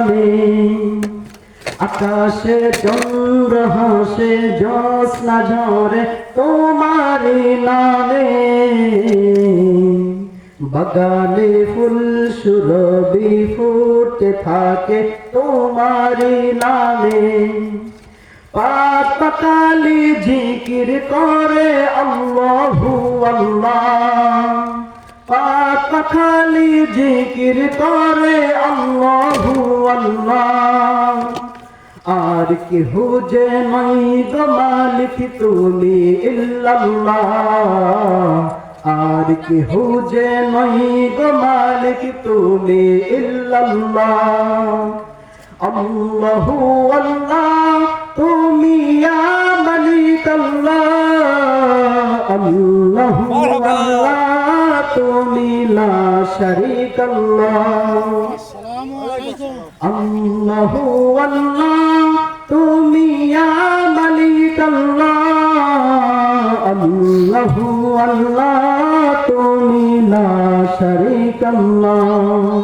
নামে। আকাশে চন্দ্র হাসে জ্যোৎস্না ঝরে তোমারি নামে। বাগানে ফুল সুরভি ফুটে থাকে তোমারি নামে। পাক পাখালি জিকির করে আল্লাহু আল্লাহ। পাক পাখালি জিকির করে আল্লাহু আল্লাহ। আর কেহ যে নাই গো মালিক তুমি ইল্লাল্লাহ। আর কেহ যে নাই গো মালিক তুমি ইল্লাল্লাহ। আল্লাহু আল্লাহ তুমি ইয়া মালিক আল্লাহ। আল্লাহু আল্লাহ তুমি লা শারীক আল্লাহ। আল্লাহু আল্লাহ তুমি ইয়া মালিক আল্লাহ। আল্লাহু আল্লাহ তুমি লা শারীক আল্লাহ।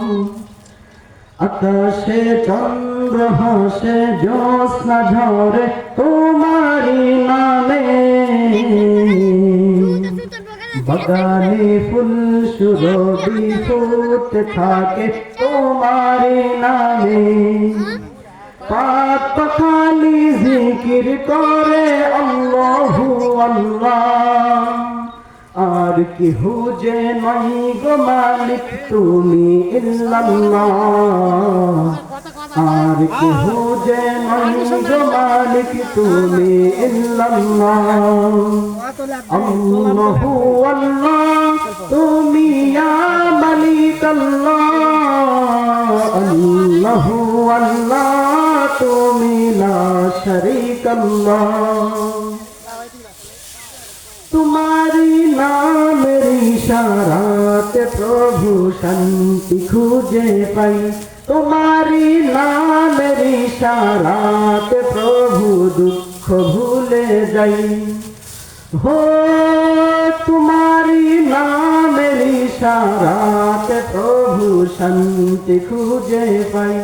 আকাশে চন্দ্র হাসে জ্যোৎস্না ঝরে তোমারি নামে। বাগানে ফুল সুরভি ফুটে থাকে তোমারি নামে। পাক পাখালি জিকির করে আল্লাহু আল্লাহ। আর কেহ যে নাই গো মালিক তুমি ইল্লাল্লাহ। আর কেহ যে নাই গো মালিক তুমি ইল্লাল্লাহ। আল্লাহু আল্লাহ তুমি ইয়া মালিক আল্লাহ। আল্লাহু আল্লাহ তুমি লা শারীক আল্লাহ। तुम्हारी नामेर इशाराते प्रभु शांति खुजे पाई। तुम्हारी नामेर इशाराते प्रभु दुख भूले जाई। हो तुम्हारी नामेर इशाराते प्रभु शांति खुजे पाई।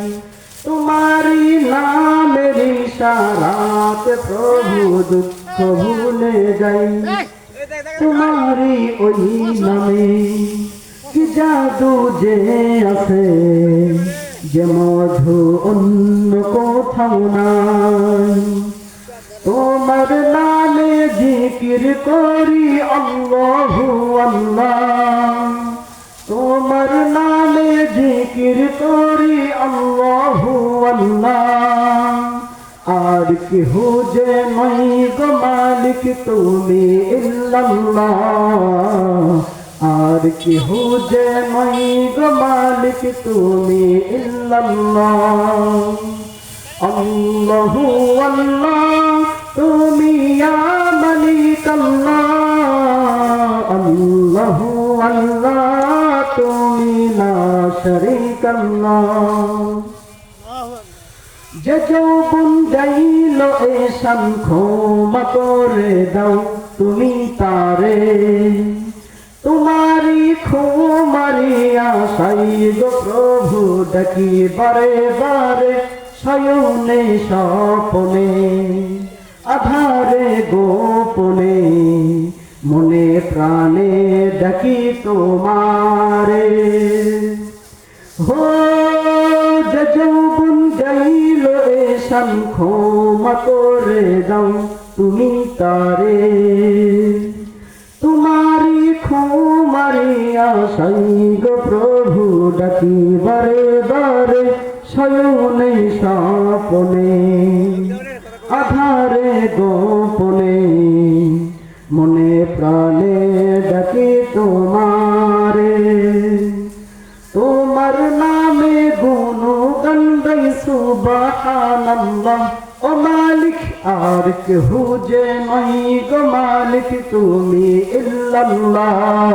तुम्हारी नामेर इशाराते प्रभु दुख भूले जाई। तुम्हारी ओई नामे कि जादू जे आछे जे मधु अन्य कोथाओ नाई। তোমার নামে জিকির করি আল্লাহু আল্লাহ। তোমার নামে জিকির করি আল্লাহু আল্লাহ। আর কেহ যে নাই গো মালিক তুমি ইল্লাল্লাহ। আর কেহ যে নাই গো মালিক তুমি ইল্লাল্লাহ। আল্লাহু আল্লাহ তুমি ইয়া মালিক আল্লাহ। আল্লাহু আল্লাহ তুমি লা শারীক আল্লাহ। যে যৌবন গাইল এসান ক্ষমা করে দাও তুমি তারে। তোমারি ক্ষমারি আশাই গো প্রভু ডাকি বারে বারে। শয়নে স্বপনে আধারে গোপনে মনে প্রাণে ডাকি তোমারে। হো যে যৌবন গাইল এসান ক্ষমা করে দাও তুমি তারে। তোমারি ক্ষমারি আশাই গো প্রভু ডাকি বারে বারে। শয়নে স্বপনে আধারে গোপনে মনে প্রাণে ডাকি তোমারে। তোমার নামে গুণগান গাই সুবহানাল্লাহ। ও মালিক আর কেহ যে নাই গো মালিক তুমি ইল্লাল্লাহ।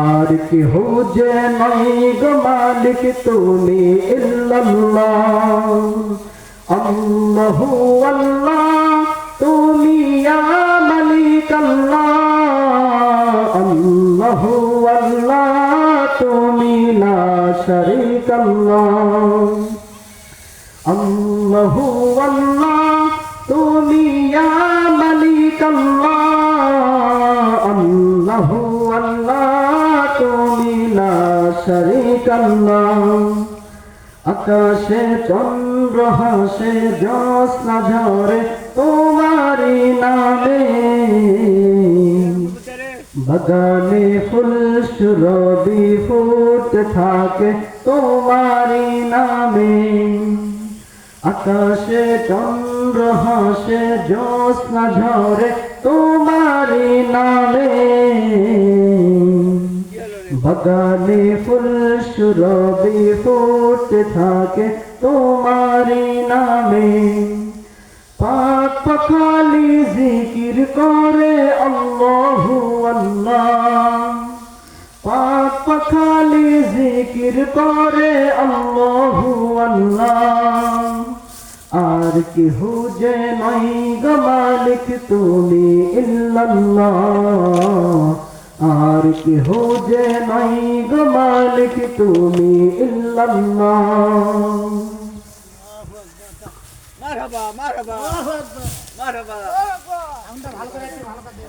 আর কেহ যে নাই গো মালিক তুমি ইল্লাল্লাহ। আল্লাহু আল্লাহ তুমি ইয়া মালিক আল্লাহ। আল্লাহু আল্লাহ তুমি লা শারীক আল্লাহ। আল্লাহু আল্লাহ তুমি ইয়া মালিক আল্লাহ, আল্লাহু আল্লাহ তুমি লা শারীকা আল্লাহ। আকাশে চন্দ্র হাসে জ্যোৎস্না ঝরে তোমারি নামে, বাগানে ফুল সুরভি ফুটে থাকে তোমারি নামে। আকাশে চন্দ্র হাসে জ্যোৎস্না ঝরে তোমারি নামে, বাগানে ফুল সুরভি ফুটে থাকে তোমারি নামে। পাক পাখালি জিকির করে আল্লাহু আল্লাহ, পাক পাখালি জিকির করে আল্লাহু আল্লাহ। আর কেহ যে নাই গো মালিক তুমি ইল্লাল্লাহ, আর কেহ যে নাই গো মালিক তুমি ইল্লাল্লাহ। মারহাবা মারহাবা মারহাবা। আমরা ভালো করে আছি, ভালো করে।